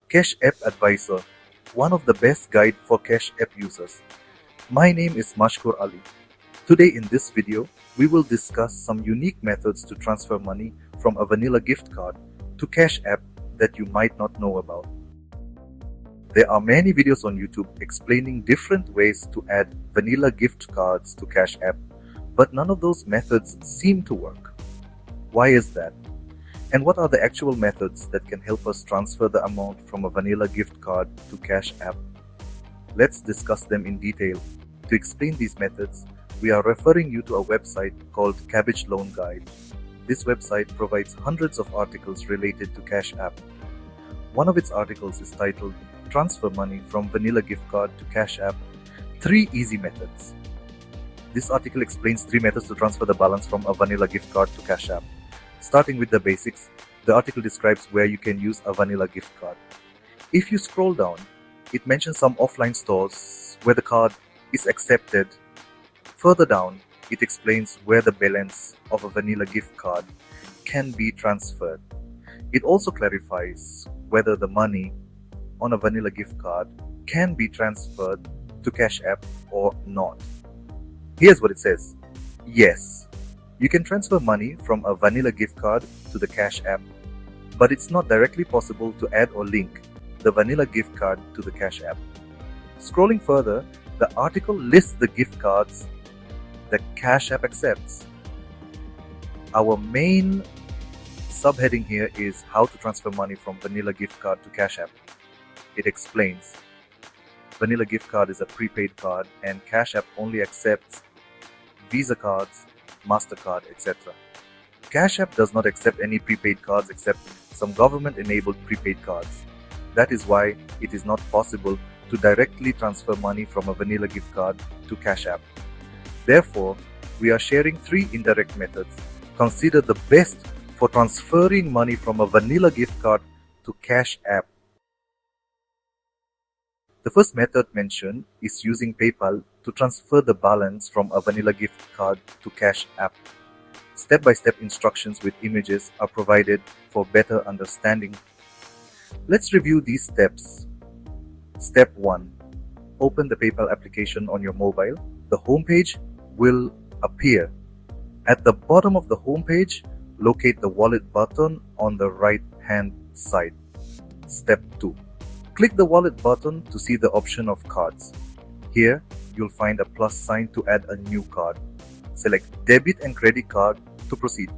Cash App Advisor, one of the best guide for Cash App users. My name is Mashkur Ali. Today in this video, we will discuss some unique methods to transfer money from a vanilla gift card to Cash App that you might not know about. There are many videos on YouTube explaining different ways to add vanilla gift cards to Cash App, but none of those methods seem to work. Why is that? And what are the actual methods that can help us transfer the amount from a vanilla gift card to Cash App? Let's discuss them in detail. To explain these methods, we are referring you to a website called Cabbage Loan Guide. This website provides hundreds of articles related to Cash App. One of its articles is titled Transfer Money from Vanilla Gift Card to Cash App, 3 Easy Methods. This article explains 3 methods to transfer the balance from a vanilla gift card to Cash App. Starting with the basics, the article describes where you can use a vanilla gift card. If you scroll down, it mentions some offline stores where the card is accepted. Further down, it explains where the balance of a vanilla gift card can be transferred. It also clarifies whether the money on a vanilla gift card can be transferred to Cash App or not. Here's what it says. Yes, you can transfer money from a vanilla gift card to the Cash App, but it's not directly possible to add or link the vanilla gift card to the Cash App. Scrolling further, the article lists the gift cards that Cash App accepts. Our main subheading here is how to transfer money from vanilla gift card to Cash App. It explains vanilla gift card is a prepaid card and Cash App only accepts Visa cards, MasterCard, etc. Cash App does not accept any prepaid cards except some government-enabled prepaid cards. That is why it is not possible to directly transfer money from a vanilla gift card to Cash App. Therefore, we are sharing 3 indirect methods considered the best for transferring money from a vanilla gift card to Cash App. The first method mentioned is using PayPal to transfer the balance from a vanilla gift card to Cash App. Step-by-step instructions with images are provided for better understanding. Let's review these steps. Step 1. Open the PayPal application on your mobile. The homepage will appear. At the bottom of the homepage, locate the wallet button on the right-hand side. Step 2. Click the wallet button to see the option of cards. Here, you'll find a plus sign to add a new card. Select debit and credit card to proceed.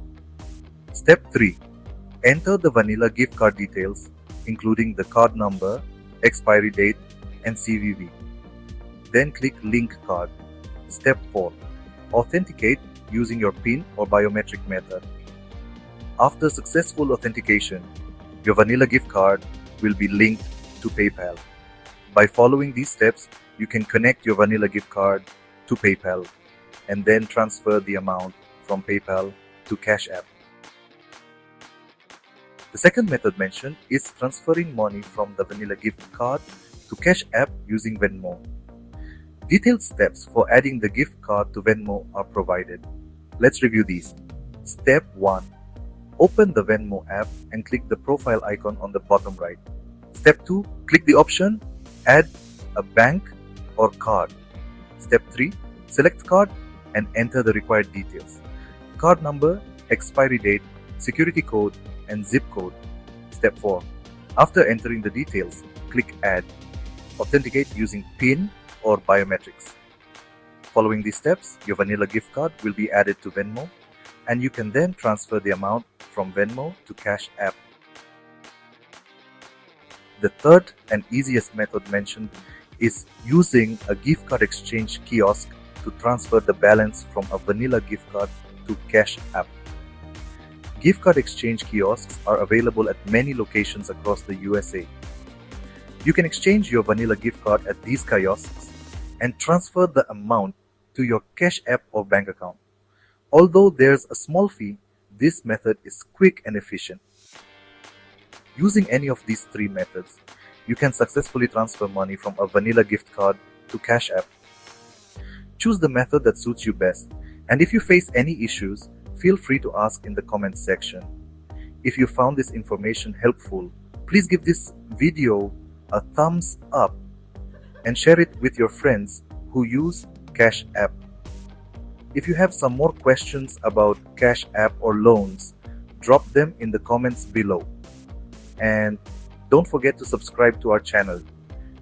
Step 3. Enter the vanilla gift card details, including the card number, expiry date, and CVV. Then click Link Card. Step 4. Authenticate using your PIN or biometric method. After successful authentication, your vanilla gift card will be linked to PayPal. By following these steps, you can connect your vanilla gift card to PayPal and then transfer the amount from PayPal to Cash App. The second method mentioned is transferring money from the vanilla gift card to Cash App using Venmo. Detailed steps for adding the gift card to Venmo are provided. Let's review these. Step 1. Open the Venmo app and click the profile icon on the bottom right. Step 2. Click the option Add a bank or card. Step 3. Select card and enter the required details. Card number, expiry date, security code, and zip code. Step 4. After entering the details, click Add. Authenticate using PIN or biometrics. Following these steps, your vanilla gift card will be added to Venmo, and you can then transfer the amount from Venmo to Cash App. The third and easiest method mentioned is using a gift card exchange kiosk to transfer the balance from a vanilla gift card to Cash App. Gift card exchange kiosks are available at many locations across the USA. You can exchange your vanilla gift card at these kiosks and transfer the amount to your Cash App or bank account. Although there's a small fee, this method is quick and efficient. Using any of these 3 methods, you can successfully transfer money from a vanilla gift card to Cash App. Choose the method that suits you best, and if you face any issues, feel free to ask in the comments section. If you found this information helpful, Please give this video a thumbs up and share it with your friends who use Cash App. If you have some more questions about Cash App or loans, drop them in the comments below. And don't forget to subscribe to our channel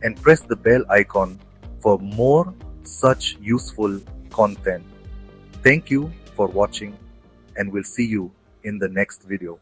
and press the bell icon for more such useful content. Thank you for watching, and we'll see you in the next video.